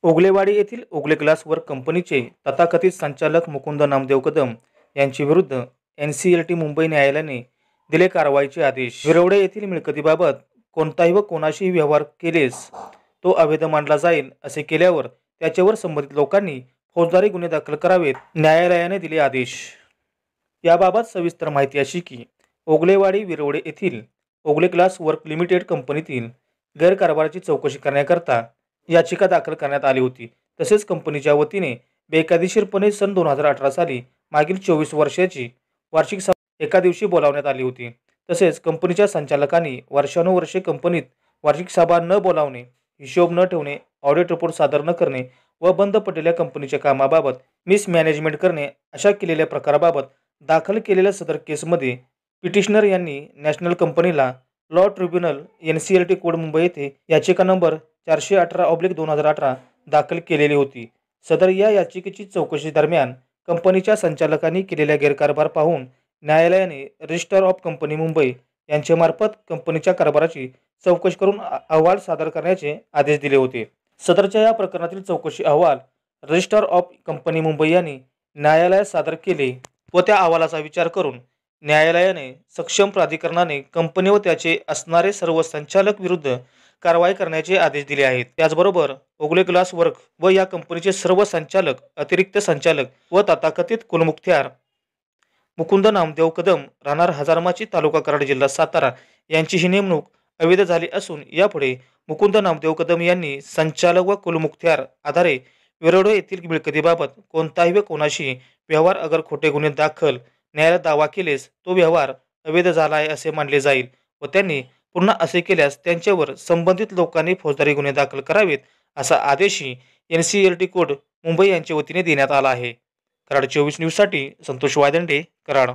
ओगलेवाडी येथील Ogale glass work कंपनीचे तथाकथित संचालक मुकुंद नामदेव कदम यांच्या विरुद्ध NCLT मुंबई न्यायालयाने दिले कारवाईचे आदेश। विरवडे येथील मिळकतीबाबत कोणताही व कोणाशीही व्यवहार केल्यास तो अवैध मानला जाईल, असे केल्यावर त्याच्यावर संबंधित लोकांनी फौजदारी गुन्हे दाखल करावेत, न्यायालयाने दिले आदेश। याबाबत सविस्तर माहिती अशी की ओगलेवाडी विरवडे येथील ओगले ग्लास वर्क लिमिटेड कंपनीतील गैरकारभाराची चौकशी करण्याकरता याचिका दाखल करण्यात आली होती। तसेच कंपनीच्या वतीने बेकायदेशीरपणे सन 2018 साली मागील 24 वर्षाची वार्षिक सभा एका दिवशी बोलावण्यात आली होती। तसेच कंपनीच्या संचालकांनी वर्षानुवर्षे कंपनीत वार्षिक सभा न बोलावणे, हिशोब न ठेवणे, ऑडिट रिपोर्ट सादर न करणे व बंद पडलेल्या कंपनीच्या कामाबाबत मिसमॅनेजमेंट करणे अशा केलेल्या प्रकाराबाबत दाखल केलेल्या सदर केसमध्ये पिटिशनर यांनी नॅशनल कंपनीला law tribunal NCLT code Mumbai येथे याचिका नंबर 418/2018 दाखल केलेली होती। सदर या याचिकेची चौकशी दरम्यान कंपनीच्या संचालकांनी केलेल्या गैरकारभार पाहून न्यायालयाने रजिस्ट्रार ऑफ कंपनी मुंबई यांच्यामार्फत कंपनीच्या कारभाराची चौकशी करून अहवाल सादर करण्याचे आदेश दिले होते। सदरच्या या प्रकरणातील चौकशी अहवाल रजिस्ट्रार ऑफ कंपनी मुंबई यांनी न्यायालयात सादर केले व त्या अहवालाचा विचार करून न्यायालयाने सक्षम प्राधिकरणाने कंपनी व त्याचे असणारे सर्व संचालक विरुद्ध कारवाई करण्याचे आदेश दिले आहेत। त्याचबरोबर ओगले ग्लास वर्क व या कंपनीचे सर्व संचालक, अतिरिक्त संचालक व तथाकथित कुलमुखत्यार मुकुंद नामदेव कदम राहणार हजारमाची, तालुका कराड, जिल्हा सातारा यांची ही नेमणूक अवैध झाली असून यापुढे मुकुंद नामदेव कदम यांनी संचालक व कुलमुखत्यार आधारे विरवडे येथील मिळकतीबाबत कोणताही व कोणाशी व्यवहार अगर खोटे गुन्हे दाखल न्यायालयात दावा केल्यास तो व्यवहार अवैध झाला आहे असे मानले जाईल व त्यांनी पुन्हा असे केल्यास त्यांच्यावर संबंधित लोकांनी फौजदारी गुन्हे दाखल करावेत, असा आदेशही NCLT कोड मुंबई यांच्या वतीने देण्यात आला आहे। कराड 24 न्यूजसाठी संतोष वायदंडे, कराड।